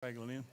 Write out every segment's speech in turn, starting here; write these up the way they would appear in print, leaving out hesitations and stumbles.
Straggling in.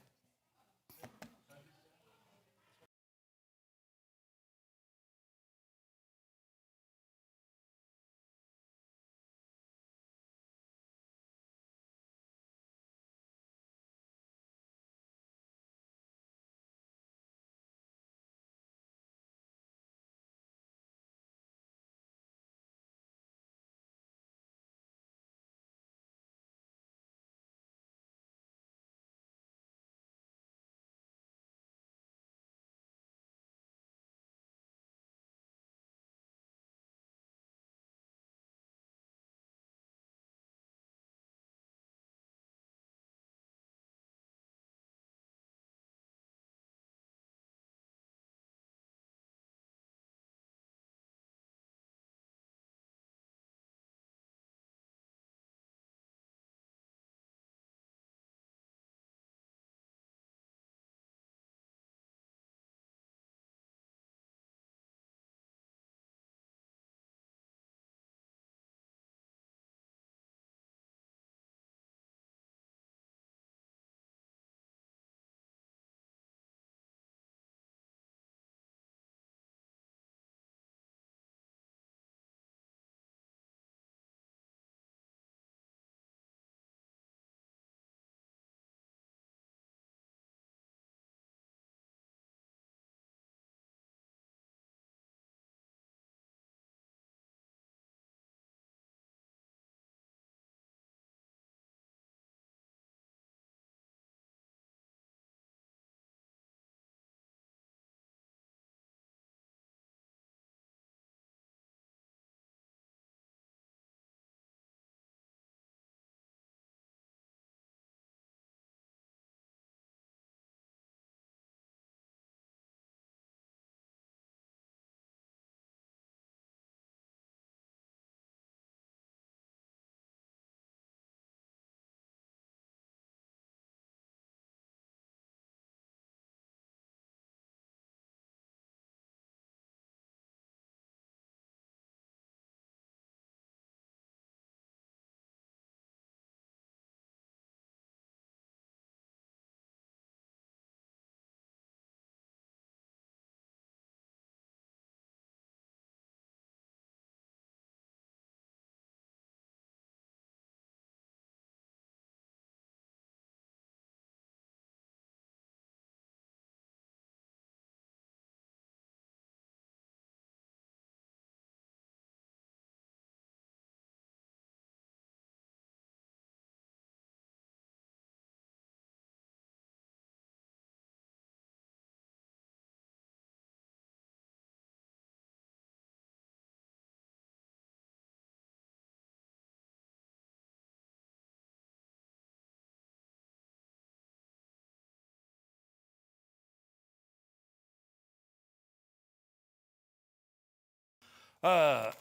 Uh,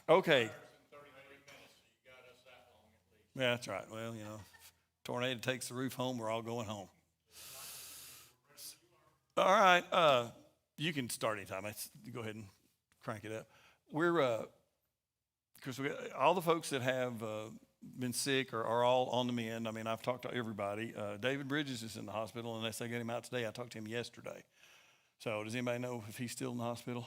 okay. Yeah, that's right. Well, tornado takes the roof home, we're all going home. All right. You can start anytime. Go ahead and crank it up. We're because all the folks that have been sick are all on the mend. I mean, I've talked to everybody. David Bridges is in the hospital, unless they get him out today. I talked to him yesterday. So, does anybody know if he's still in the hospital?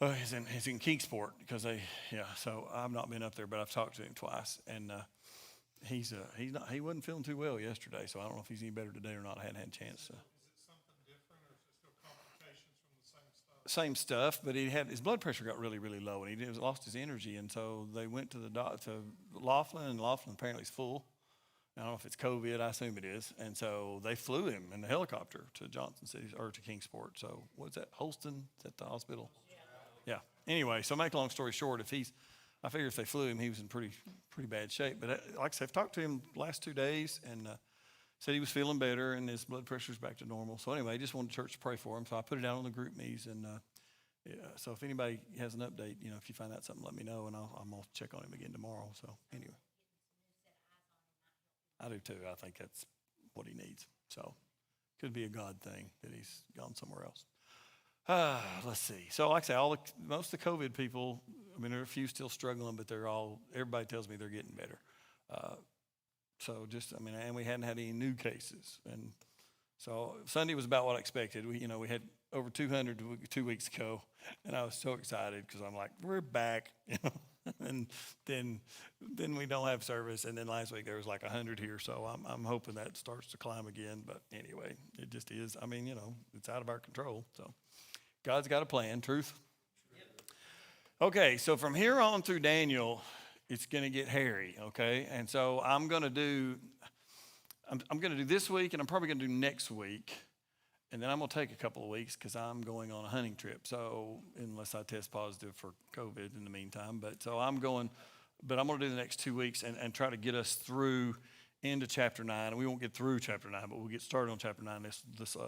He's in Kingsport because yeah. So I've not been up there, but I've talked to him twice, and he wasn't feeling too well yesterday. So I don't know if he's any better today or not. I hadn't had a chance to. Is it something different, or is it still complications from the same stuff? Same stuff, but he had his blood pressure got really, really low, and he lost his energy, and so they went to the to Laughlin, and Laughlin apparently is full. I don't know if it's COVID. I assume it is, and so they flew him in the helicopter to Johnson City or to Kingsport. So what's that? Holston? Is that the hospital? Yeah. Anyway, so make a long story short, I figure if they flew him, he was in pretty bad shape. But like I said, I've talked to him the last 2 days, and said he was feeling better and his blood pressure's back to normal. So anyway, I just wanted the church to pray for him. So I put it out on the group meets, and yeah, so if anybody has an update, if you find out something, let me know, and I'm gonna check on him again tomorrow. So anyway, I do too. I think that's what he needs. So could be a God thing that he's gone somewhere else. Let's see. So like I say, most of the COVID people, I mean, there are a few still struggling, but everybody tells me they're getting better. So just, I mean, and we hadn't had any new cases. And so Sunday was about what I expected. We had over 200 2 weeks ago, and I was so excited because I'm like, we're back, and then we don't have service. And then last week there was like 100 here, so I'm hoping that starts to climb again. But anyway, it just is. I mean, it's out of our control. So God's got a plan. Truth. Okay, so from here on through Daniel, it's going to get hairy, okay? And so I'm going to do this week, and I'm probably going to do next week. And then I'm going to take a couple of weeks because I'm going on a hunting trip. So unless I test positive for COVID in the meantime. But I'm going to do the next 2 weeks and try to get us through into chapter 9. And we won't get through chapter 9, but we'll get started on chapter 9 this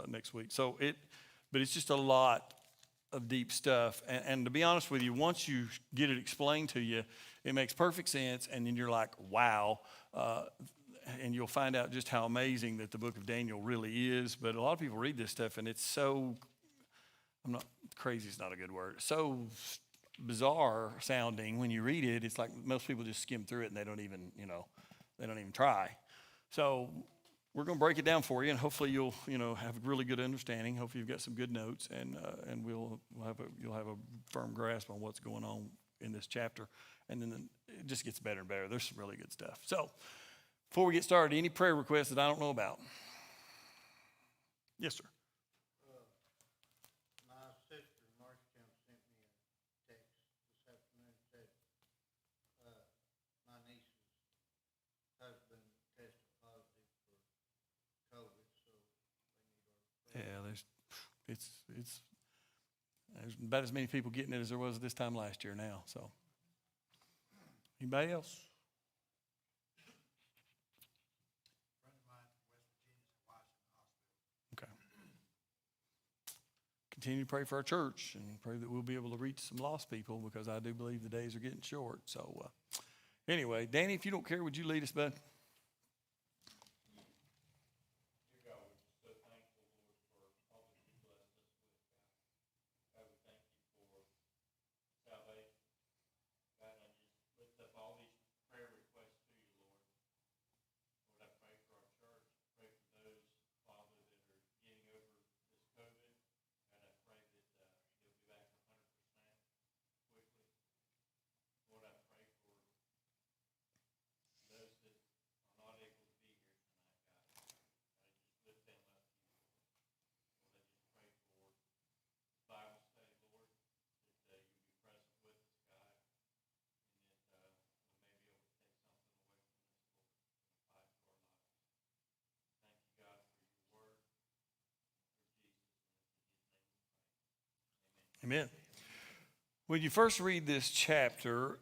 next week. But it's just a lot of deep stuff. And to be honest with you, once you get it explained to you, it makes perfect sense. And then you're like, wow. And you'll find out just how amazing that the book of Daniel really is. But a lot of people read this stuff, and it's so, crazy is not a good word, so bizarre sounding when you read it. It's like most people just skim through it, and they don't even try. So we're going to break it down for you, and hopefully you'll have a really good understanding. Hopefully you've got some good notes, and you'll have a firm grasp on what's going on in this chapter. And then it just gets better and better. There's some really good stuff. So before we get started, any prayer requests that I don't know about? Yes, sir. My sister, Marcia, sent me a text this afternoon. Said my niece's husband tested positive for COVID, so they need our prayer. Yeah, there's about as many people getting it as there was this time last year now. So, anybody else? Continue to pray for our church and pray that we'll be able to reach some lost people, because I do believe the days are getting short. So anyway, Danny, if you don't care, would you lead us, bud? Dear God, we're just so thankful, Lord, for all that you blessed us with, God. God, we thank you for salvation. God, I just lift up all these prayer requests to you, Lord. Lord, I pray for our church. Pray for those, Father, that are getting over this COVID. God, I pray that they'll be back 100% quickly. Lord, I pray for those that are not able to be here tonight, God. I just lift them up to you, Lord. Lord, I just pray for Bible study, Lord, that you'll be present with us, God, and that we may be able to take something away from this, Lord, and apply it to our lives. Thank you, God, for your word, for Jesus, and in his name we pray. Amen. Amen. When you first read this chapter,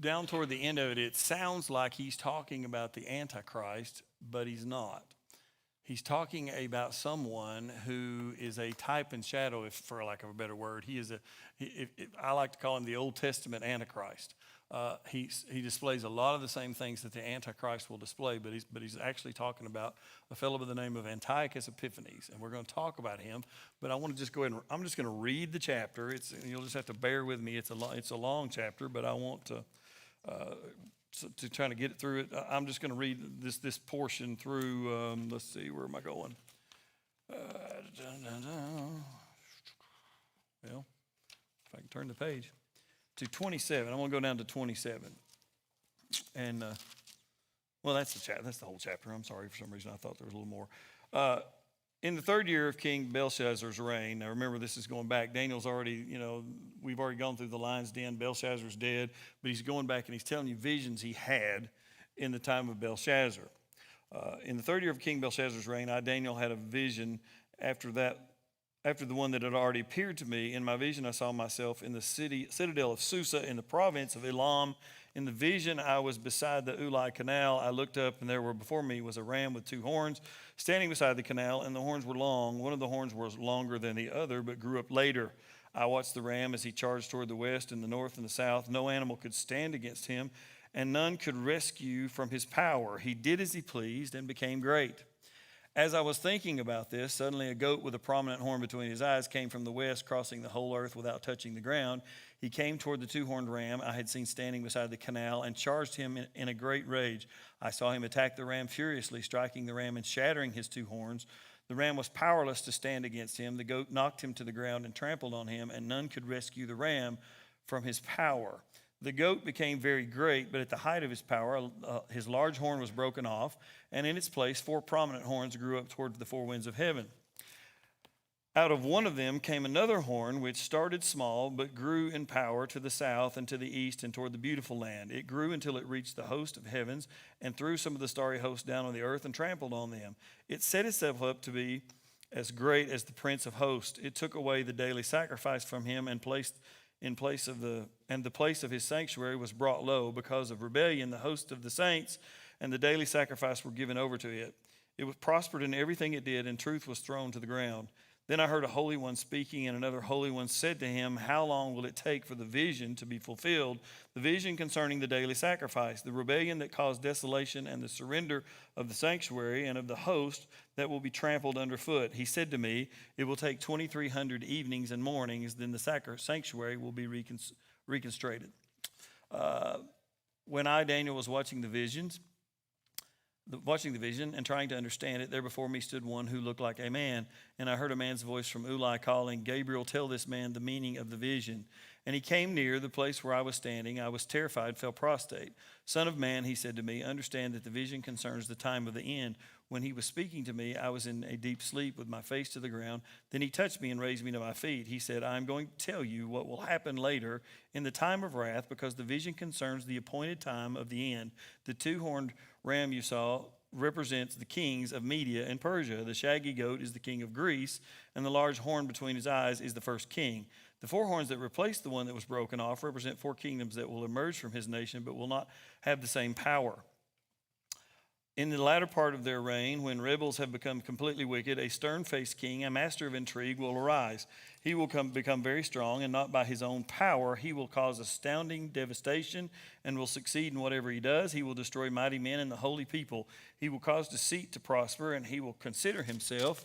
down toward the end of it, it sounds like he's talking about the Antichrist, but he's not. He's talking about someone who is a type and shadow, if for lack of a better word. I like to call him the Old Testament Antichrist. He displays a lot of the same things that the Antichrist will display, but he's actually talking about a fellow by the name of Antiochus Epiphanes, and we're going to talk about him. But I want to just go ahead and I'm just going to read the chapter. You'll just have to bear with me. It's a long chapter, but I want to try to get it through it. I'm just going to read this portion through. Let's see, where am I going? Well, if I can turn the page to 27. I'm going to go down to 27. And, that's the whole chapter. I'm sorry, for some reason I thought there was a little more. In the third year of King Belshazzar's reign, now remember this is going back. Daniel's already, we've already gone through the lion's den. Belshazzar's dead, but he's going back and he's telling you visions he had in the time of Belshazzar. In the third year of King Belshazzar's reign, I, Daniel, had a vision after the one that had already appeared to me. In my vision, I saw myself in the citadel of Susa in the province of Elam. In the vision, I was beside the Ulai Canal. I looked up, and there were before me was a ram with 2 horns standing beside the canal, and the horns were long. One of the horns was longer than the other, but grew up later. I watched the ram as he charged toward the west and the north and the south. No animal could stand against him, and none could rescue from his power. He did as he pleased and became great. As I was thinking about this, suddenly a goat with a prominent horn between his eyes came from the west, crossing the whole earth without touching the ground. He came toward the two-horned ram I had seen standing beside the canal and charged him in a great rage. I saw him attack the ram furiously, striking the ram and shattering his two horns. The ram was powerless to stand against him. The goat knocked him to the ground and trampled on him, and none could rescue the ram from his power. The goat became very great, but at the height of his power, his large horn was broken off, and in its place 4 prominent horns grew up toward the 4 winds of heaven. Out of one of them came another horn, which started small, but grew in power to the south and to the east and toward the beautiful land. It grew until it reached the host of heavens and threw some of the starry hosts down on the earth and trampled on them. It set itself up to be as great as the prince of hosts. It took away the daily sacrifice from him and the place of his sanctuary was brought low. Because of rebellion, the host of the saints and the daily sacrifice were given over to it. It was prospered in everything it did, and truth was thrown to the ground. Then I heard a holy one speaking, and another holy one said to him, "How long will it take for the vision to be fulfilled? The vision concerning the daily sacrifice, the rebellion that caused desolation, and the surrender of the sanctuary and of the host that will be trampled underfoot." He said to me, "It will take 2,300 evenings and mornings, then the sanctuary will be reconstructed." When I, Daniel, was watching the vision and trying to understand it, there before me stood one who looked like a man. And I heard a man's voice from Ulai calling, "Gabriel, tell this man the meaning of the vision." And he came near the place where I was standing. I was terrified, fell prostrate. "Son of man," he said to me, "understand that the vision concerns the time of the end." When he was speaking to me, I was in a deep sleep with my face to the ground. Then he touched me and raised me to my feet. He said, "I am going to tell you what will happen later in the time of wrath, because the vision concerns the appointed time of the end. The two-horned ram you saw represents the kings of Media and Persia. The shaggy goat is the king of Greece, and the large horn between his eyes is the first king. The 4 horns that replace the one that was broken off represent 4 kingdoms that will emerge from his nation, but will not have the same power. In the latter part of their reign, when rebels have become completely wicked, a stern-faced king, a master of intrigue, will arise. He will become very strong, and not by his own power. He will cause astounding devastation and will succeed in whatever he does. He will destroy mighty men and the holy people. He will cause deceit to prosper, and he will consider himself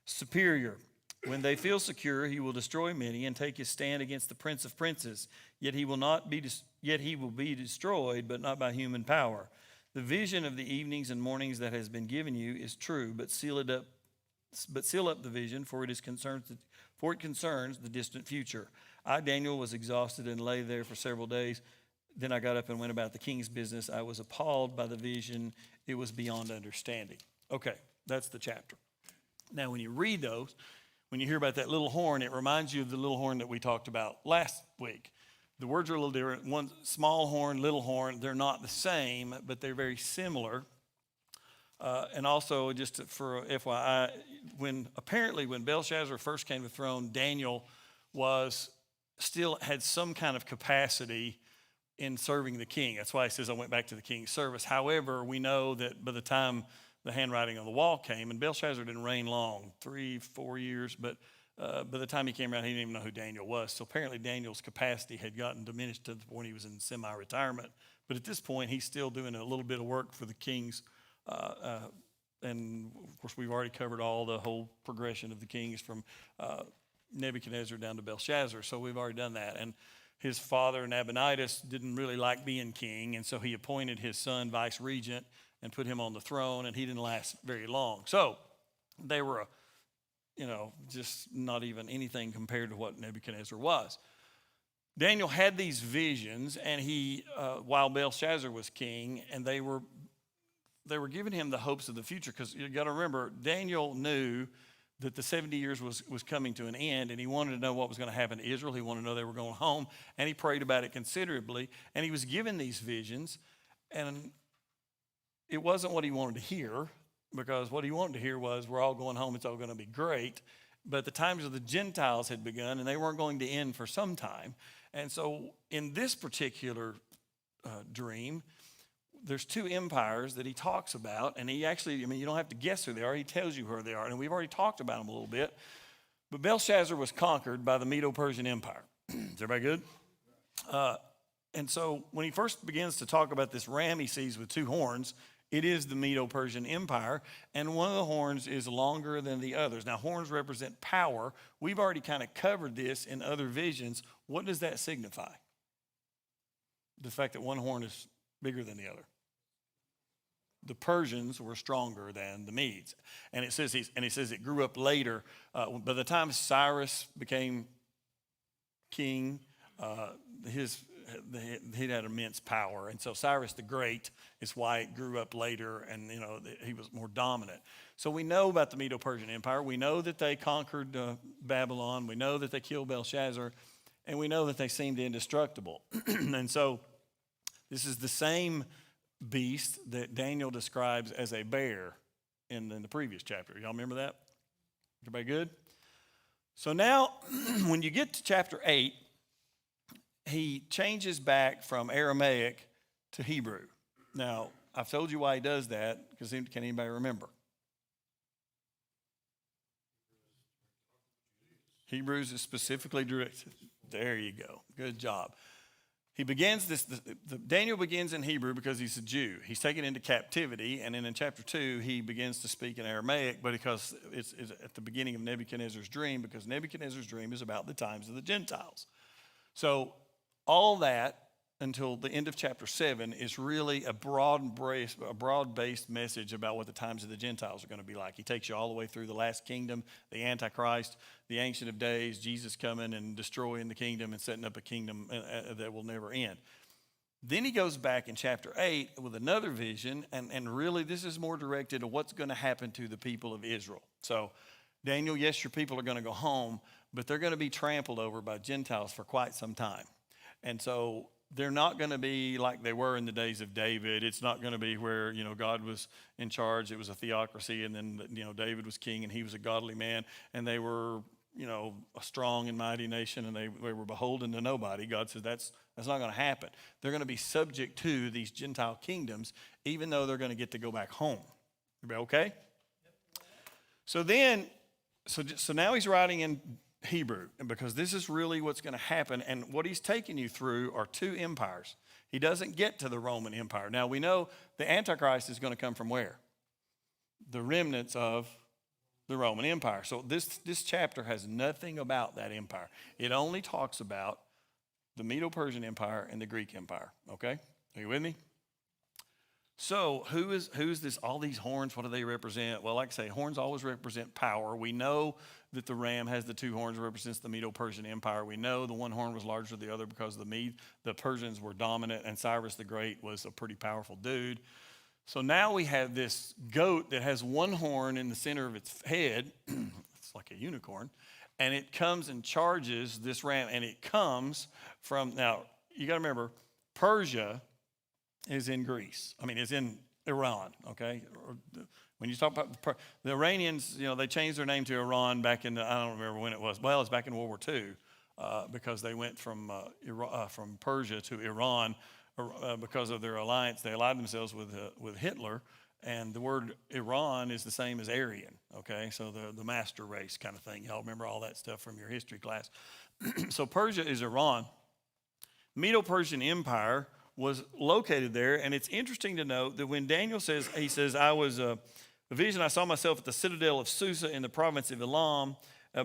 superior. When they feel secure, he will destroy many and take his stand against the prince of princes. Yet he will be destroyed, but not by human power. The vision of the evenings and mornings that has been given you is true, but seal up the vision, for it concerns the distant future. I, Daniel, was exhausted and lay there for several days. Then I got up and went about the king's business. I was appalled by the vision. It was beyond understanding. Okay, that's the chapter. Now, when you read those, when you hear about that little horn, it reminds you of the little horn that we talked about last week. The words are a little different. One, small horn, little horn, they're not the same, but they're very similar. And also, just for FYI, when Belshazzar first came to the throne, Daniel still had some kind of capacity in serving the king. That's why he says, "I went back to the king's service." However, we know that by the time the handwriting on the wall came, and Belshazzar didn't reign long, 3-4 years, but by the time he came around, he didn't even know who Daniel was. So apparently Daniel's capacity had gotten diminished to the point he was in semi-retirement. But at this point, he's still doing a little bit of work for the kings. And of course, we've already covered all the whole progression of the kings from Nebuchadnezzar down to Belshazzar. So we've already done that. And his father, Nabonidus, didn't really like being king. And so he appointed his son vice regent and put him on the throne. And he didn't last very long. So they were just not even anything compared to what Nebuchadnezzar was. Daniel had these visions, and while Belshazzar was king, and they were giving him the hopes of the future, because you got to remember, Daniel knew that the 70 years was coming to an end, and he wanted to know what was going to happen to Israel. He wanted to know they were going home, and he prayed about it considerably, and he was given these visions, and it wasn't what he wanted to hear, because what he wanted to hear was, we're all going home, it's all going to be great. But the times of the Gentiles had begun, and they weren't going to end for some time. And so in this particular dream, there's 2 empires that he talks about. And he actually, you don't have to guess who they are. He tells you who they are. And we've already talked about them a little bit. But Belshazzar was conquered by the Medo-Persian Empire. Is everybody good? And so when he first begins to talk about this ram he sees with 2 horns, It is the Medo-Persian Empire, and one of the horns is longer than the others. Now, horns represent power. We've already kind of covered this in other visions. What does that signify? The fact that one horn is bigger than the other. The Persians were stronger than the Medes. And it says it grew up later. By the time Cyrus became king, he had immense power. And so Cyrus the Great is why it grew up later, and he was more dominant. So we know about the Medo-Persian Empire. We know that they conquered Babylon. We know that they killed Belshazzar. And we know that they seemed indestructible. And so this is the same beast that Daniel describes as a bear in the previous chapter. Y'all remember that? Everybody good? So now, when you get to chapter 8, he changes back from Aramaic to Hebrew. Now, I've told you why he does that, because can anybody remember? Hebrews is specifically directed. There you go. Good job. He begins Daniel begins in Hebrew because he's a Jew. He's taken into captivity, and then in chapter 2, he begins to speak in Aramaic, but because it's at the beginning of Nebuchadnezzar's dream, because Nebuchadnezzar's dream is about the times of the Gentiles. So all that until the end of chapter 7 is really a broad-based message about what the times of the Gentiles are going to be like. He takes you all the way through the last kingdom, the Antichrist, the Ancient of Days, Jesus coming and destroying the kingdom and setting up a kingdom that will never end. Then he goes back in chapter 8 with another vision, and really this is more directed to what's going to happen to the people of Israel. So, Daniel, yes, your people are going to go home, but they're going to be trampled over by Gentiles for quite some time. And so they're not going to be like they were in the days of David. It's not going to be where, God was in charge. It was a theocracy, and then, David was king, and he was a godly man, and they were, a strong and mighty nation, and they were beholden to nobody. God says that's not going to happen. They're going to be subject to these Gentile kingdoms, even though they're going to get to go back home. Everybody okay? So now he's writing in Hebrew, and because this is really what's going to happen, and what he's taking you through are two empires. He doesn't get to the Roman Empire. Now we know the Antichrist is going to come from where? The remnants of the Roman Empire. So this chapter has nothing about that empire. It only talks about the Medo-Persian Empire and the Greek Empire. Okay? Are you with me? So who's this? All these horns, what do they represent? Well, like I say, horns always represent power. We know that the ram has the two horns, represents the Medo-Persian Empire. We know the one horn was larger than the other because the Persians were dominant, and Cyrus the Great was a pretty powerful dude. So now we have this goat that has one horn in the center of its head. It's like a unicorn. And it comes and charges this ram, and it comes from, now, you got to remember, Persia is in Greece. Is in Iran, okay? When you talk about the Iranians, they changed their name to Iran back in I don't remember when it was. Well, it's back in World War II because they went from Persia to Iran because of their alliance. They allied themselves with Hitler, and the word Iran is the same as Aryan, okay? So the master race kind of thing. Y'all remember all that stuff from your history class. So Persia is Iran. Medo-Persian Empire was located there, and it's interesting to note that when Daniel says, I was a vision, I saw myself at the citadel of Susa in the province of Elam,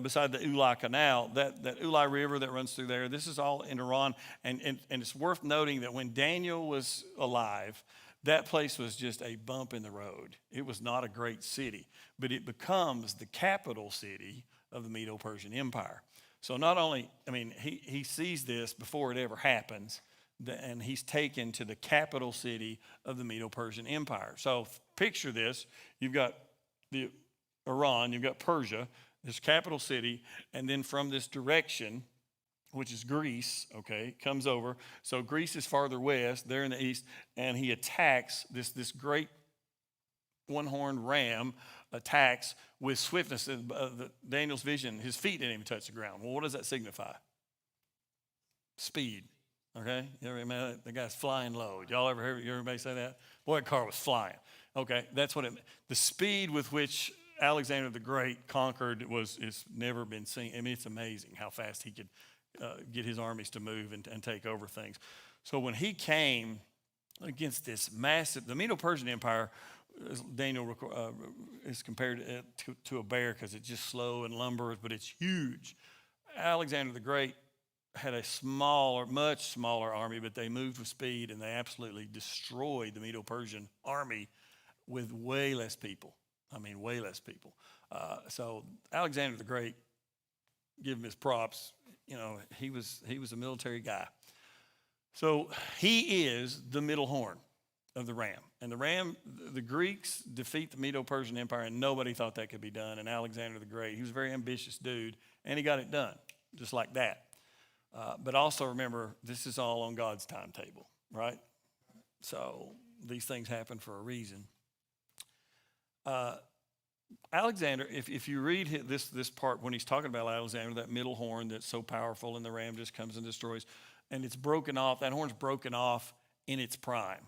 beside the Ulai Canal, that Ulai River that runs through there. This is all in Iran, and it's worth noting that when Daniel was alive, that place was just a bump in the road. It was not a great city, but it becomes the capital city of the Medo-Persian Empire. So not only, he sees this before it ever happens, and he's taken to the capital city of the Medo-Persian Empire. So picture this. You've got Iran, you've got Persia, this capital city, and then from this direction, which is Greece, okay, comes over. So Greece is farther west, they're in the east, and he attacks this great one-horned ram, attacks with swiftness. Daniel's vision, his feet didn't even touch the ground. Well, what does that signify? Speed. Okay, the guy's flying low. Y'all ever heard everybody say that? Boy, that car was flying. Okay, that's what the speed with which Alexander the Great conquered it's never been seen. It's amazing how fast he could get his armies to move and take over things. So when he came against this massive, the Medo-Persian Empire, Daniel is compared to a bear because it's just slow and lumbers, but it's huge. Alexander the Great had a smaller, much smaller army, but they moved with speed and they absolutely destroyed the Medo-Persian army with way less people. I mean, way less people. So Alexander the Great, give him his props. You know, he was a military guy. So he is the middle horn of the ram. And the Greeks defeat the Medo-Persian Empire, and nobody thought that could be done. And Alexander the Great, he was a very ambitious dude, and he got it done, just like that. But also remember, this is all on God's timetable, right? So these things happen for a reason. Alexander, if you read this part, when he's talking about Alexander, that middle horn that's so powerful, and the ram just comes and destroys, and it's broken off, that horn's broken off in its prime.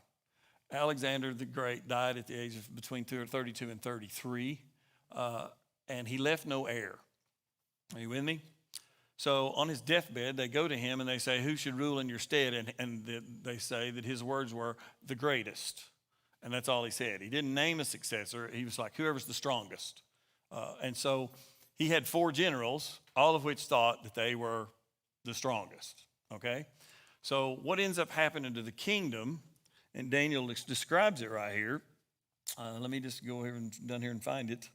Alexander the Great died at the age of between 32 and 33, and he left no heir. Are you with me? So on his deathbed, they go to him and they say, who should rule in your stead? And they say that his words were, the greatest. And that's all he said. He didn't name a successor. He was like, whoever's the strongest. And so he had 4 generals, all of which thought that they were the strongest, okay? So what ends up happening to the kingdom, and Daniel describes it right here. Let me just go here and find it.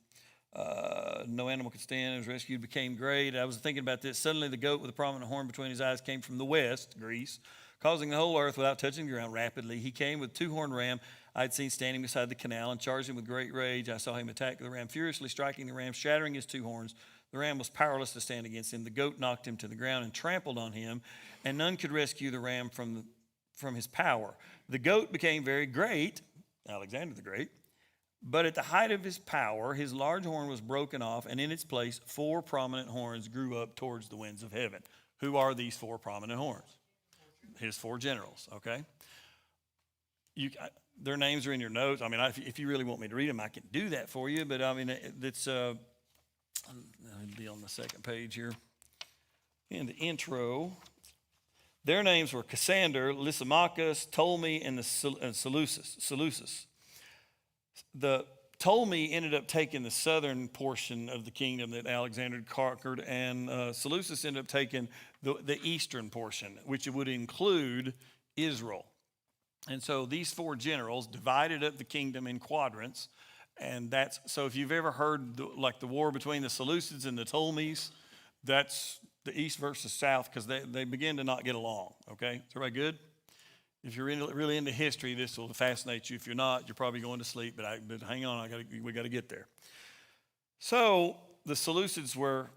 No animal could stand, it was rescued, became great. I was thinking about this. Suddenly the goat with a prominent horn between his eyes came from the west, Greece, causing the whole earth without touching the ground rapidly. He came with 2-horned ram I had seen standing beside the canal and charged him with great rage. I saw him attack the ram, furiously striking the ram, shattering his 2 horns. The ram was powerless to stand against him. The goat knocked him to the ground and trampled on him, and none could rescue the ram from his power. The goat became very great, Alexander the Great, but at the height of his power, his large horn was broken off, and in its place 4 prominent horns grew up towards the winds of heaven. Who are these 4 prominent horns? His 4 generals, okay? Their names are in your notes. I mean, if you really want me to read them, I can do that for you, but I mean, it's it'll be on the second page here. In the intro, their names were Cassander, Lysimachus, Ptolemy, and Seleucus. The Ptolemy ended up taking the southern portion of the kingdom that Alexander conquered, and Seleucus ended up taking the eastern portion, which would include Israel. And so these 4 generals divided up the kingdom in quadrants, and so if you've ever heard the war between the Seleucids and the Ptolemies, that's the east versus south, because they begin to not get along. Okay, is everybody good? If you're really into history, this will fascinate you. If you're not, you're probably going to sleep. But hang on, we got to get there. So the Seleucids were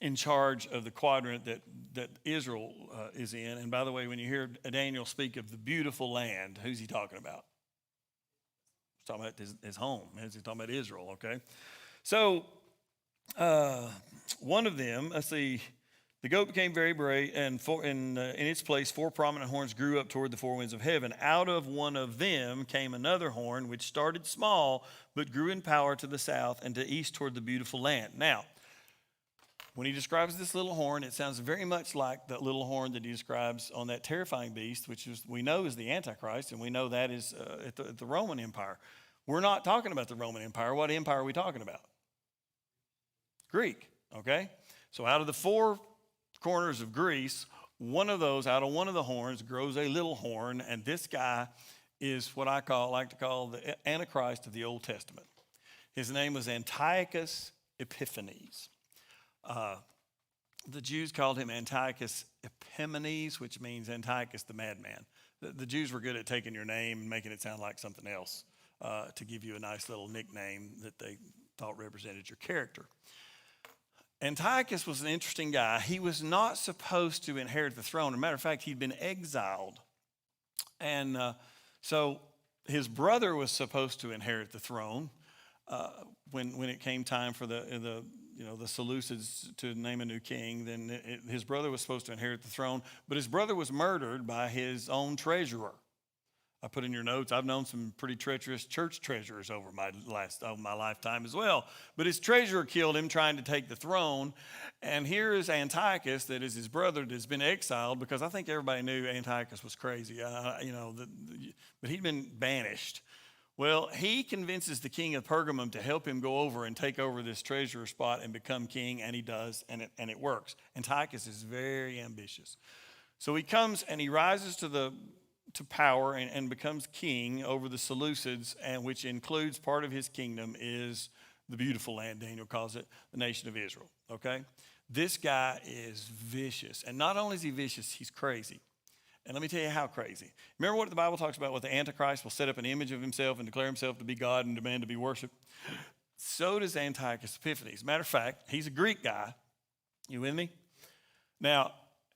in charge of the quadrant that Israel is in. And by the way, when you hear Daniel speak of the beautiful land, who's he talking about? He's talking about his home. He's talking about Israel. Okay, so one of them, let's see. The goat became very brave, and in its place 4 prominent horns grew up toward the 4 winds of heaven. Out of one of them came another horn, which started small, but grew in power to the south and to east toward the beautiful land. Now, when he describes this little horn, it sounds very much like that little horn that he describes on that terrifying beast, which we know is the Antichrist, and we know that is at the Roman Empire. We're not talking about the Roman Empire. What empire are we talking about? Greek, okay? So out of the 4 corners of Greece, out of one of the horns grows a little horn, and this guy is what I like to call the Antichrist of the Old Testament. His name was Antiochus Epiphanes. The Jews called him Antiochus Epimanes, which means Antiochus the madman. The Jews were good at taking your name and making it sound like something else to give you a nice little nickname that they thought represented your character. Antiochus was an interesting guy. He was not supposed to inherit the throne. As a matter of fact, he'd been exiled. And so his brother was supposed to inherit the throne when it came time for the Seleucids to name a new king. Then his brother was supposed to inherit the throne, but his brother was murdered by his own treasurer. I put in your notes, I've known some pretty treacherous church treasurers over my lifetime as well. But his treasurer killed him trying to take the throne. And here is Antiochus, that is his brother, that has been exiled, because I think everybody knew Antiochus was crazy, but he'd been banished. Well, he convinces the king of Pergamum to help him go over and take over this treasurer spot and become king, and he does, and it works. Antiochus is very ambitious. So he comes and he rises to power and becomes king over the Seleucids, and which includes part of his kingdom is the beautiful land, Daniel calls it, the nation of Israel, okay? This guy is vicious. And not only is he vicious, he's crazy. And let me tell you how crazy. Remember what the Bible talks about with the Antichrist will set up an image of himself and declare himself to be God and demand to be worshiped? So does Antiochus Epiphanes. Matter of fact, he's a Greek guy. You with me? Now,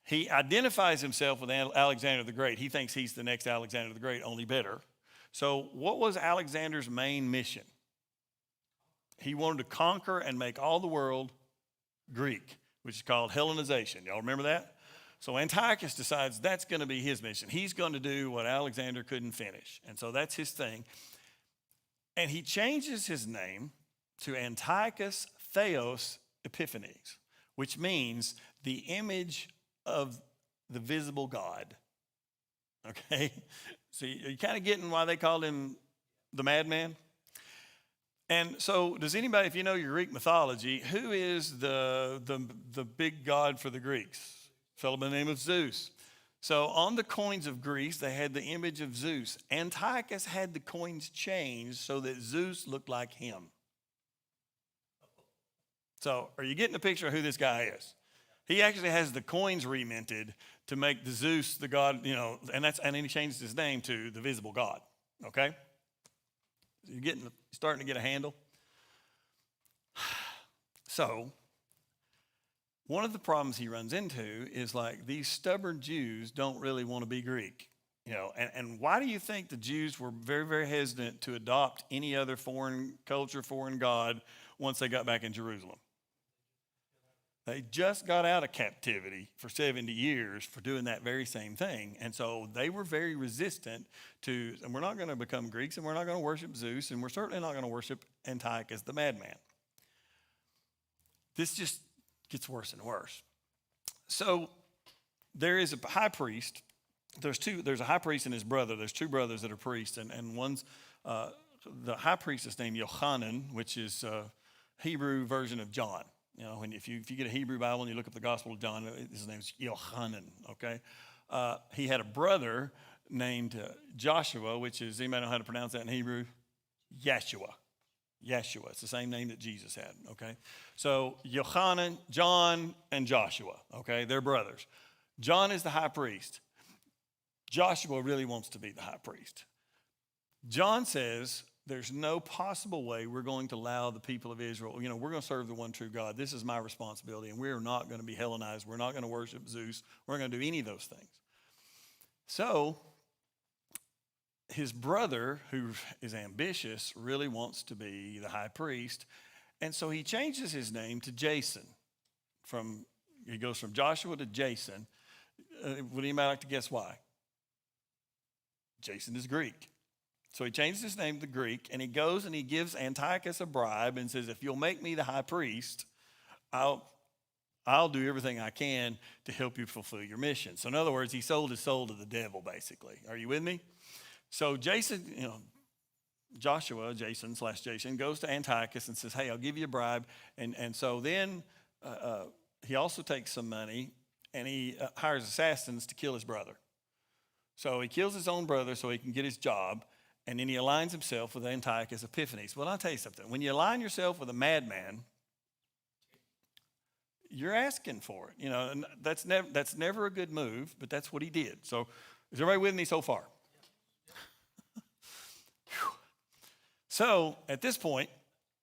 he identifies himself with Alexander the Great. He thinks he's the next Alexander the Great, only better. So what was Alexander's main mission? He wanted to conquer and make all the world Greek, which is called Hellenization. Y'all remember that? So Antiochus decides that's going to be his mission. He's going to do what Alexander couldn't finish. And so that's his thing. And he changes his name to Antiochus Theos Epiphanes, which means the image of the visible God. Okay? So you're kind of getting why they called him the madman? And so does anybody, if you know your Greek mythology, who is the big god for the Greeks? A fellow by the name of Zeus. So on the coins of Greece, they had the image of Zeus. Antiochus had the coins changed so that Zeus looked like him. So are you getting a picture of who this guy is? He actually has the coins reminted to make the Zeus the god, and then he changes his name to the visible God. Okay? You're starting to get a handle. So, one of the problems he runs into is like these stubborn Jews don't really want to be Greek. And why do you think the Jews were very, very hesitant to adopt any other foreign culture, foreign god once they got back in Jerusalem? They just got out of captivity for 70 years for doing that very same thing. And so they were very resistant to, and we're not going to become Greeks, and we're not going to worship Zeus, and we're certainly not going to worship Antiochus the madman. This just gets worse and worse. So there is a high priest. There's a high priest and his brother. There's two brothers that are priests, and one's, the high priest is named Yochanan, which is a Hebrew version of John. If you get a Hebrew Bible and you look up the Gospel of John, his name's Yochanan, okay? He had a brother named Joshua, which is, anybody know how to pronounce that in Hebrew? Yeshua. Yeshua. It's the same name that Jesus had, okay? So Yochanan, John, and Joshua, okay? They're brothers. John is the high priest. Joshua really wants to be the high priest. John says, there's no possible way we're going to allow the people of Israel, we're going to serve the one true God. This is my responsibility, and we're not going to be Hellenized. We're not going to worship Zeus. We're not going to do any of those things. So his brother, who is ambitious, really wants to be the high priest, and so he changes his name to Jason. He goes from Joshua to Jason. Would anybody like to guess why? Jason is Greek. So he changes his name to Greek, and he goes and he gives Antiochus a bribe and says, if you'll make me the high priest, I'll do everything I can to help you fulfill your mission. So in other words, he sold his soul to the devil, basically. Are you with me? So Jason, Jason goes to Antiochus and says, hey, I'll give you a bribe. And so then he also takes some money, and he hires assassins to kill his brother. So he kills his own brother so he can get his job. And then he aligns himself with Antiochus Epiphanes. Well, I'll tell you something. When you align yourself with a madman, you're asking for it. And that's never a good move, but that's what he did. So is everybody with me so far? So at this point,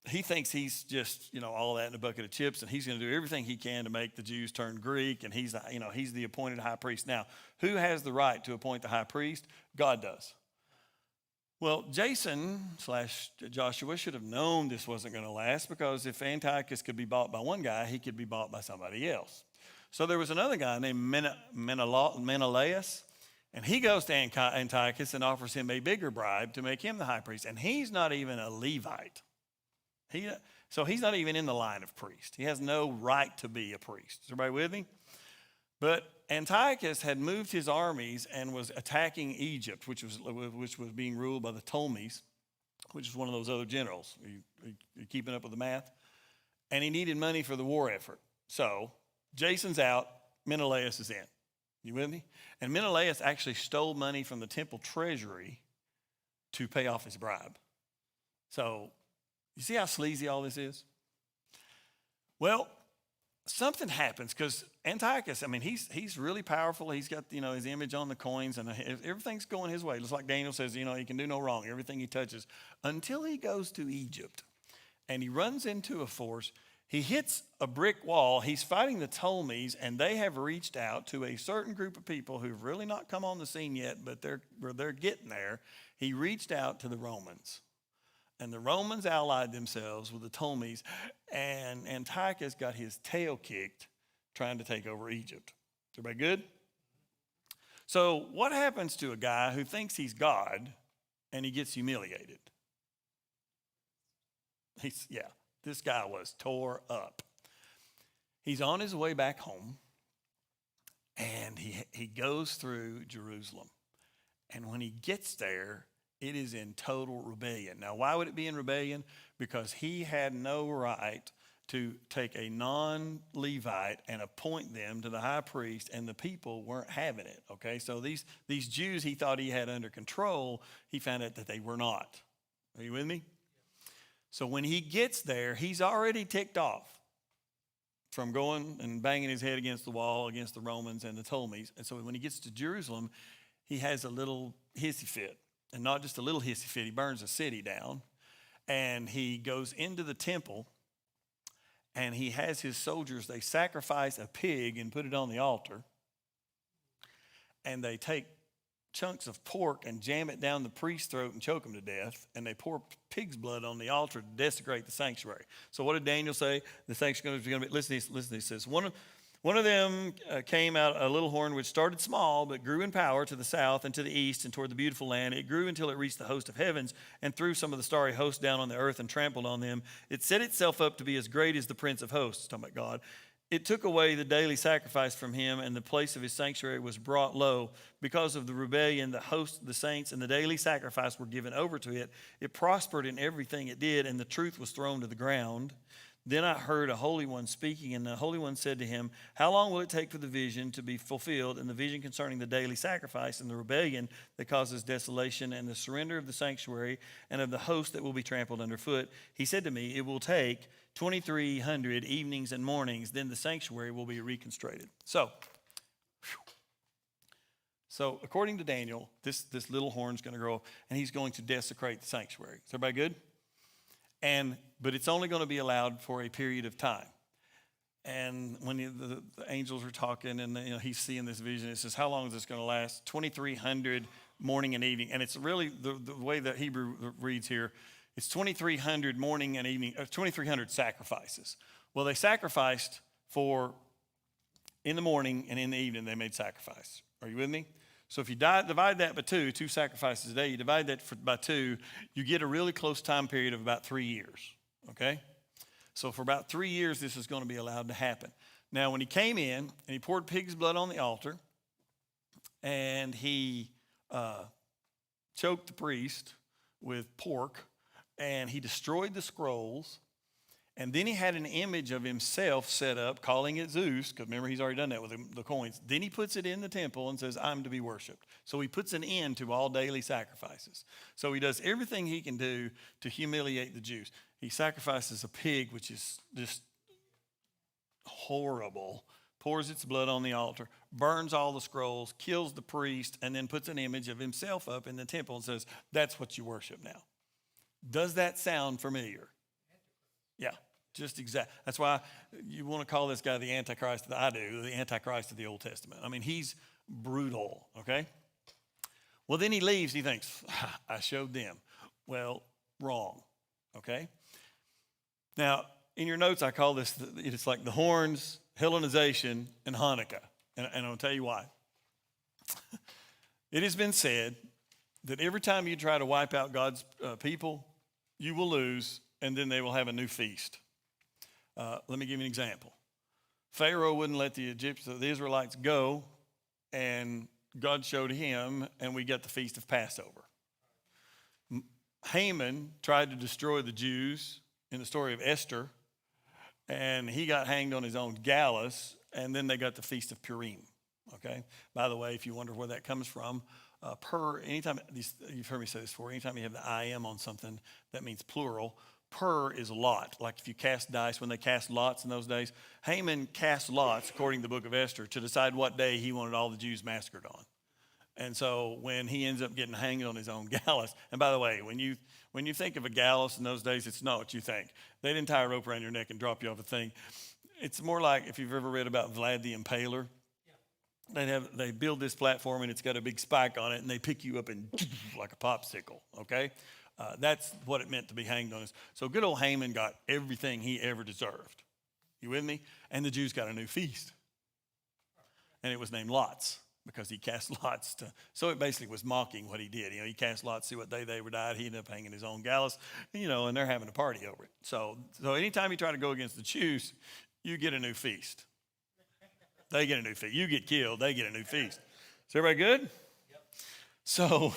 he thinks he's just, all that in a bucket of chips, and he's going to do everything he can to make the Jews turn Greek, and he's the appointed high priest. Now, who has the right to appoint the high priest? God does. Well, Jason/Joshua should have known this wasn't going to last, because if Antiochus could be bought by one guy, he could be bought by somebody else. So there was another guy named Menelaus, And he goes to Antiochus and offers him a bigger bribe to make him the high priest. And he's not even a Levite. So he's not even in the line of priest. He has no right to be a priest. Is everybody with me? But Antiochus had moved his armies and was attacking Egypt, which was being ruled by the Ptolemies, which is one of those other generals. You keeping up with the math? And he needed money for the war effort. So Jason's out, Menelaus is in. You with me? And Menelaus actually stole money from the temple treasury to pay off his bribe. So you see how sleazy all this is? Well, something happens because Antiochus, I mean, he's really powerful. He's got, his image on the coins and everything's going his way. Just like Daniel says, he can do no wrong. Everything he touches until he goes to Egypt and he runs into a force. He hits a brick wall. He's fighting the Ptolemies, and they have reached out to a certain group of people who've really not come on the scene yet, but they're getting there. He reached out to the Romans. And the Romans allied themselves with the Ptolemies, and Antiochus got his tail kicked trying to take over Egypt. Everybody good? So what happens to a guy who thinks he's God and he gets humiliated? This guy was tore up. He's on his way back home, and he goes through Jerusalem. And when he gets there, it is in total rebellion. Now, why would it be in rebellion? Because he had no right to take a non-Levite and appoint them to the high priest, and the people weren't having it, okay? So these Jews he thought he had under control, he found out that they were not. Are you with me? So when he gets there, he's already ticked off from going and banging his head against the wall against the Romans and the Ptolemies. And so when he gets to Jerusalem, he has a little hissy fit. And not just a little hissy fit, he burns a city down. And he goes into the temple, and he has his soldiers, they sacrifice a pig and put it on the altar. And they take chunks of pork and jam it down the priest's throat and choke him to death. And they pour pig's blood on the altar to desecrate the sanctuary. So what did Daniel say? The sanctuary is going to be, listen to this, it says, One of them came out a little horn which started small but grew in power to the south and to the east and toward the beautiful land. It grew until it reached the host of heavens and threw some of the starry hosts down on the earth and trampled on them. It set itself up to be as great as the prince of hosts, talking about God. It took away the daily sacrifice from him, and the place of his sanctuary was brought low. Because of the rebellion, the host, the saints, and the daily sacrifice were given over to it. It prospered in everything it did, and the truth was thrown to the ground. Then I heard a Holy One speaking, and the Holy One said to him, How long will it take for the vision to be fulfilled, and the vision concerning the daily sacrifice and the rebellion that causes desolation and the surrender of the sanctuary and of the host that will be trampled underfoot? He said to me, It will take 2,300 evenings and mornings, then the sanctuary will be reconstructed. So according to Daniel, this little horn's going to grow up, and he's going to desecrate the sanctuary. Is everybody good? But it's only going to be allowed for a period of time. And when the angels are talking, and he's seeing this vision, it says, how long is this going to last? 2,300 morning and evening. And it's really the way that Hebrew reads here, it's 2,300 morning and evening, 2,300 sacrifices. Well, they sacrificed for in the morning and in the evening, they made sacrifice. Are you with me? So if you divide that by two sacrifices a day, you divide that by two, you get a really close time period of about 3 years, okay? So for about 3 years, this is going to be allowed to happen. Now, when he came in and he poured pig's blood on the altar, and he choked the priest with pork, and he destroyed the scrolls, and then he had an image of himself set up, calling it Zeus, because remember, he's already done that with the coins. Then he puts it in the temple and says, I'm to be worshipped. So he puts an end to all daily sacrifices. So he does everything he can do to humiliate the Jews. He sacrifices a pig, which is just horrible, pours its blood on the altar, burns all the scrolls, kills the priest, and then puts an image of himself up in the temple and says, that's what you worship now. Does that sound familiar? Yeah, just exact. That's why you want to call this guy the Antichrist that I do, the Antichrist of the Old Testament. I mean, he's brutal, okay? Well, then he leaves. He thinks, I showed them. Well, wrong, okay? Now, in your notes, I call this, it's like the horns, Hellenization, and Hanukkah. And I'll tell you why. It has been said that every time you try to wipe out God's people, you will lose, and then they will have a new feast. Let me give you an example. Pharaoh wouldn't let the Israelites go, and God showed him, and we got the Feast of Passover. Haman tried to destroy the Jews in the story of Esther, and he got hanged on his own gallows, and then they got the Feast of Purim. Okay. By the way, if you wonder where that comes from, anytime you've heard me say this before, anytime you have the I am on something, that means plural. Per is lot. Like if you cast dice, when they cast lots in those days, Haman cast lots, according to the book of Esther, to decide what day he wanted all the Jews massacred on. And so when he ends up getting hanged on his own gallows, and by the way, when you think of a gallows in those days, it's not what you think. They didn't tie a rope around your neck and drop you off a thing. It's more like if you've ever read about Vlad the Impaler. They build this platform and it's got a big spike on it, and they pick you up and like a popsicle. Okay, that's what it meant to be hanged on. So good old Haman got everything he ever deserved. You with me? And the Jews got a new feast, and it was named Lots because he cast lots to. So it basically was mocking what he did. He cast lots to see what day they would die. He ended up hanging his own gallows. And they're having a party over it. So anytime you try to go against the Jews, you get a new feast. They get a new feast. You get killed, they get a new feast. Is everybody good? Yep. So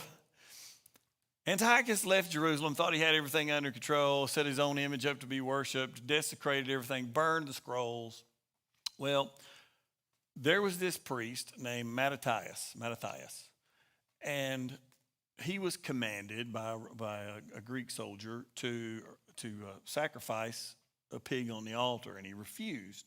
Antiochus left Jerusalem, thought he had everything under control, set his own image up to be worshipped, desecrated everything, burned the scrolls. Well, there was this priest named Mattathias, and he was commanded by a Greek soldier to sacrifice a pig on the altar, and he refused.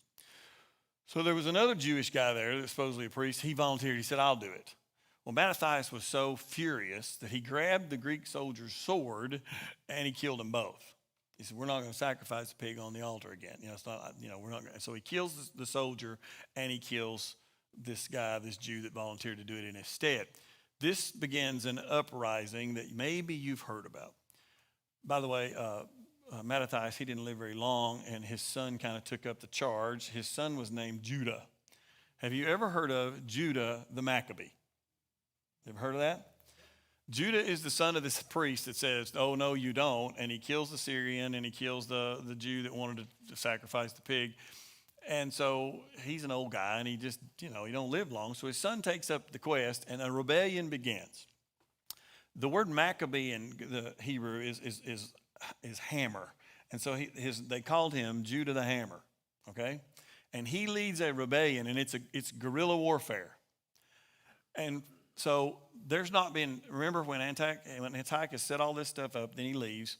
So there was another Jewish guy there that was supposedly a priest. He volunteered. He said, I'll do it. Well, Mattathias was so furious that he grabbed the Greek soldier's sword and he killed them both. He said, we're not going to sacrifice a pig on the altar again. It's not, we're not going to. So he kills the soldier, and he kills this guy, this Jew that volunteered to do it in his stead. This begins an uprising that maybe you've heard about. By the way, Mattathias, he didn't live very long, and his son kind of took up the charge. His son was named Judah. Have you ever heard of Judah the Maccabee? Ever heard of that? Judah is the son of this priest that says, oh, no, you don't, and he kills the Syrian, and he kills the Jew that wanted to sacrifice the pig. And so he's an old guy, and he just, he don't live long. So his son takes up the quest, and a rebellion begins. The word Maccabee in the Hebrew is hammer. And so they called him Judah the Hammer, okay? And he leads a rebellion, and it's guerrilla warfare. And so there's not been, remember when Antiochus set all this stuff up, then he leaves,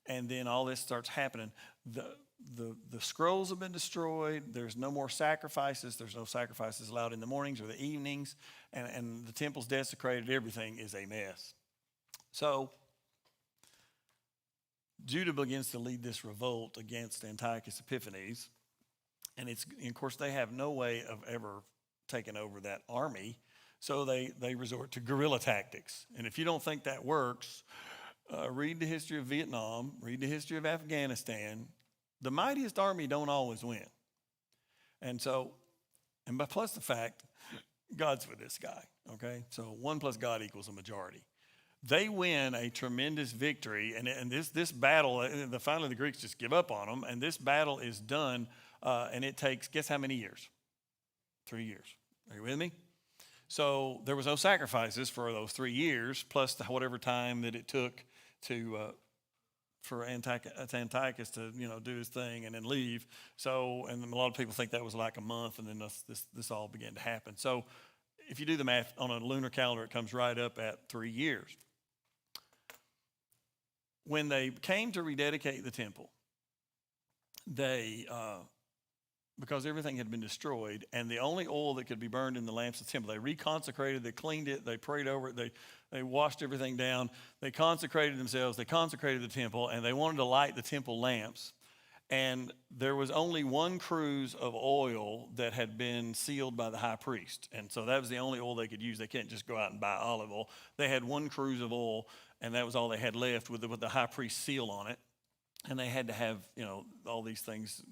and then all this starts happening. The scrolls have been destroyed. There's no more sacrifices. There's no sacrifices allowed in the mornings or the evenings, and the temple's desecrated. Everything is a mess. So Judah begins to lead this revolt against Antiochus Epiphanes, and of course they have no way of ever taking over that army, so they resort to guerrilla tactics. And if you don't think that works, read the history of Vietnam, read the history of Afghanistan. The mightiest army don't always win. And plus the fact, God's with this guy, okay? So 1 plus God equals a majority. They win a tremendous victory, and this battle, finally the Greeks just give up on them, and this battle is done, and it takes, guess how many years? 3 years. Are you with me? So there was no sacrifices for those 3 years, plus whatever time that it took for Antiochus to do his thing and then leave. So, and a lot of people think that was like a month, and then this all began to happen. So if you do the math on a lunar calendar, it comes right up at 3 years. When they came to rededicate the temple, they, because everything had been destroyed, and the only oil that could be burned in the lamps of the temple, they reconsecrated, they cleaned it, they prayed over it, they washed everything down, they consecrated themselves, they consecrated the temple, and they wanted to light the temple lamps. And there was only 1 cruse of oil that had been sealed by the high priest. And so that was the only oil they could use. They can't just go out and buy olive oil. They had 1 cruse of oil, and that was all they had left with the high priest seal on it. And they had to have, all these things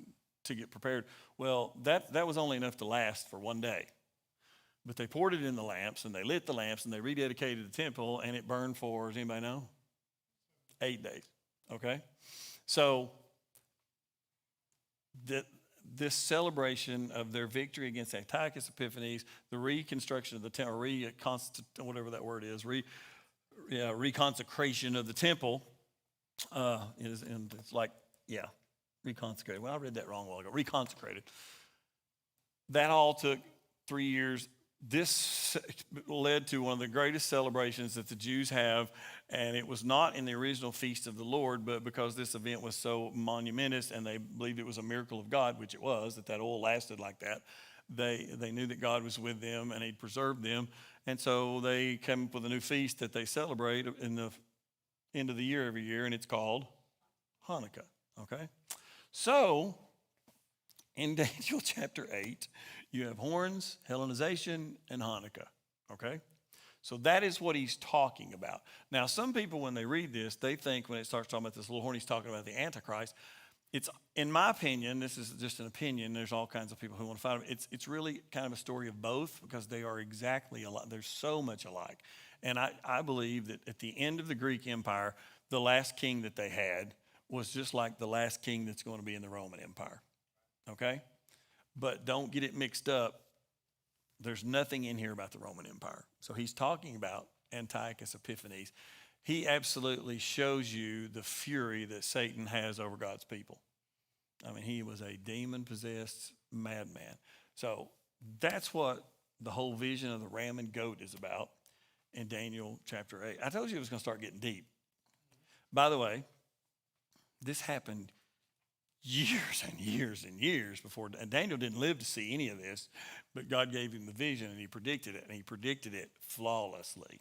to get prepared. Well, that was only enough to last for 1 day. But they poured it in the lamps, and they lit the lamps, and they rededicated the temple, and it burned for, does anybody know? 8 days, okay? So this celebration of their victory against Antiochus Epiphanes, the reconstruction of the temple, whatever that word is, reconsecration of the temple, reconsecrated. Well, I read that wrong a while ago. Reconsecrated. That all took 3 years. This led to one of the greatest celebrations that the Jews have, and it was not in the original feast of the Lord, but because this event was so monumentous and they believed it was a miracle of God, which it was, that oil lasted like that, they knew that God was with them and he'd preserved them, and so they came up with a new feast that they celebrate in the end of the year every year, and it's called Hanukkah, okay? So, in Daniel chapter 8, you have horns, Hellenization, and Hanukkah, okay? So that is what he's talking about. Now, some people, when they read this, they think when it starts talking about this little horn, he's talking about the Antichrist. It's, in my opinion, this is just an opinion, there's all kinds of people who want to find it. It's really kind of a story of both because they are exactly alike. They're so much alike. And I believe that at the end of the Greek Empire, the last king that they had was just like the last king that's going to be in the Roman Empire, okay? But don't get it mixed up. There's nothing in here about the Roman Empire. So he's talking about Antiochus Epiphanes. He absolutely shows you the fury that Satan has over God's people. I mean, he was a demon-possessed madman. So that's what the whole vision of the ram and goat is about in Daniel chapter 8. I told you it was going to start getting deep. By the way, this happened years and years and years before. And Daniel didn't live to see any of this, but God gave him the vision and he predicted it, and he predicted it flawlessly.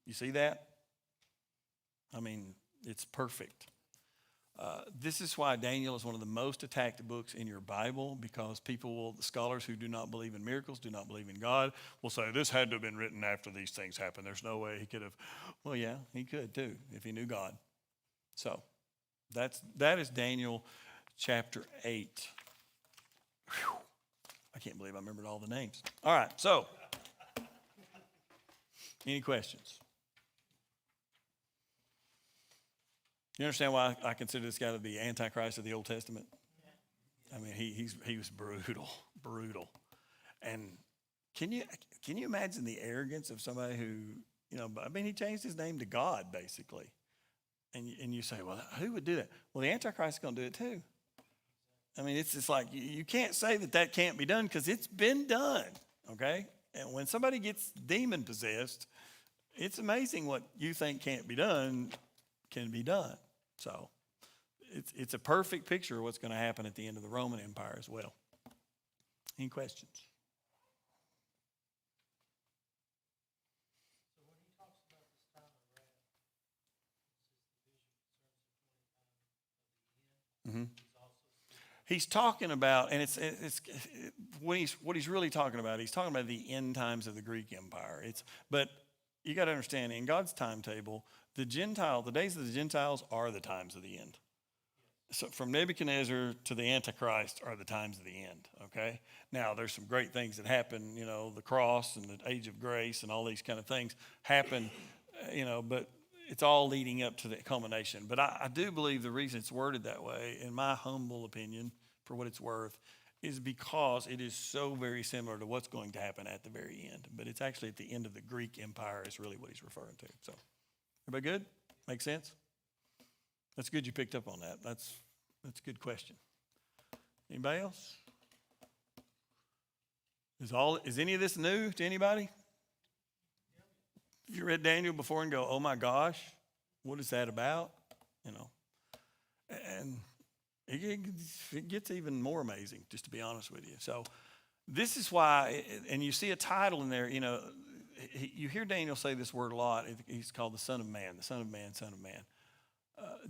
You see that? I mean, it's perfect. This is why Daniel is one of the most attacked books in your Bible, because scholars who do not believe in miracles, do not believe in God, will say this had to have been written after these things happened. There's no way he could have. Well, yeah, he could too if he knew God. So that is Daniel chapter 8. Whew. I can't believe I remembered all the names. All right, so any questions? You understand why I consider this guy to be Antichrist of the Old Testament? I mean, he was brutal. And can you imagine the arrogance of somebody who, he changed his name to God, basically. And you say, well, who would do that? Well, the Antichrist is going to do it too. I mean, it's just like, you can't say that can't be done because it's been done, okay? And when somebody gets demon-possessed, it's amazing what you think can't be done can be done. So it's a perfect picture of what's going to happen at the end of the Roman Empire as well. Any questions? So when he talks about this time of wrath, it says the vision concerns the 20 time of the end. Mm-hmm. He's talking about, and it's what he's really talking about. He's talking about the end times of the Greek Empire. But you got to understand, in God's timetable, the days of the Gentiles are the times of the end. So from Nebuchadnezzar to the Antichrist are the times of the end, okay? Now, there's some great things that happen, the cross and the age of grace and all these kind of things happen, but it's all leading up to the culmination. But I do believe the reason it's worded that way, in my humble opinion, for what it's worth, is because it is so very similar to what's going to happen at the very end. But it's actually at the end of the Greek Empire is really what he's referring to. So, everybody good? Make sense? That's good you picked up on that. That's a good question. Anybody else? Is any of this new to anybody? Have you read Daniel before and go, oh my gosh, what is that about? And it gets even more amazing, just to be honest with you. So this is why, and you see a title in there, you hear Daniel say this word a lot. He's called the Son of Man, the Son of Man, Son of Man.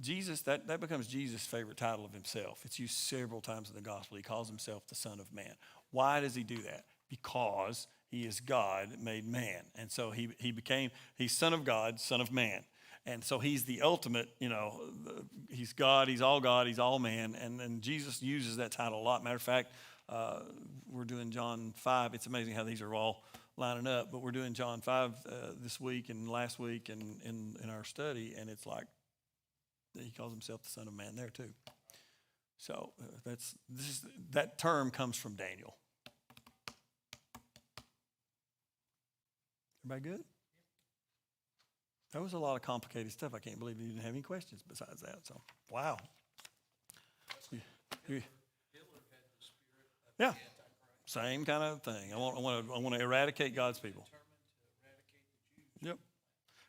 Jesus, that becomes Jesus' favorite title of himself. It's used several times in the gospel. He calls himself the Son of Man. Why does he do that? Because he is God made man. And so he's Son of God, Son of Man. And so he's the ultimate, he's God, he's all man. And Jesus uses that title a lot. Matter of fact, We're doing John 5. It's amazing how these are all lining up, but we're doing John 5 this week and last week and in our study, and it's like he calls himself the Son of Man there too. So that term comes from Daniel. Everybody good? That was a lot of complicated stuff. I can't believe you didn't have any questions besides that. So, wow. Yeah, same kind of thing. I want to eradicate God's people. Yep.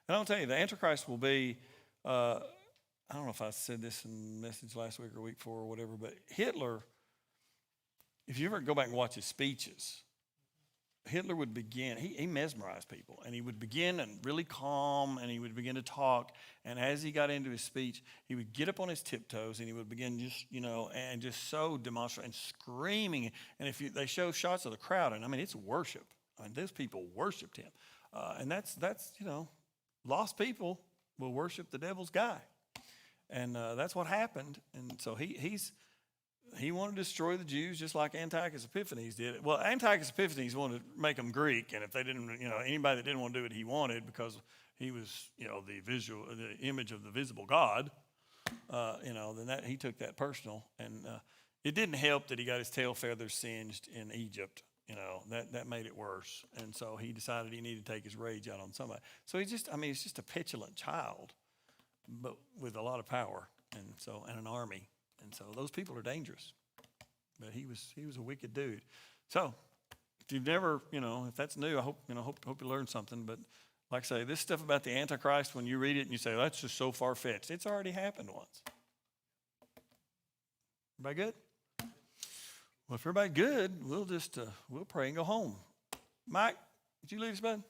And I'll tell you, the Antichrist will be. I don't know if I said this in the message last week or week 4 or whatever, but Hitler. If you ever go back and watch his speeches, Hitler would begin, he mesmerized people, and he would begin and really calm, and he would begin to talk, and as he got into his speech, he would get up on his tiptoes, and he would begin just, and just so demonstrative and screaming, and they show shots of the crowd, and I mean, it's worship. I mean, those people worshiped him, and that's lost people will worship the devil's guy, and that's what happened, and so he wanted to destroy the Jews just like Antiochus Epiphanes did. Well, Antiochus Epiphanes wanted to make them Greek, and if they didn't, anybody that didn't want to do what he wanted because he was, the image of the visible God, then he took that personal, and it didn't help that he got his tail feathers singed in Egypt. That made it worse, and so he decided he needed to take his rage out on somebody. So he's just a petulant child, but with a lot of power, and an army. And so those people are dangerous, but he was a wicked dude. So if you've never, if that's new, I hope you learned something. But like I say, this stuff about the Antichrist, when you read it and you say, that's just so far-fetched, it's already happened once. Everybody good? Well, if everybody good, we'll pray and go home. Mike, would you lead us, bud?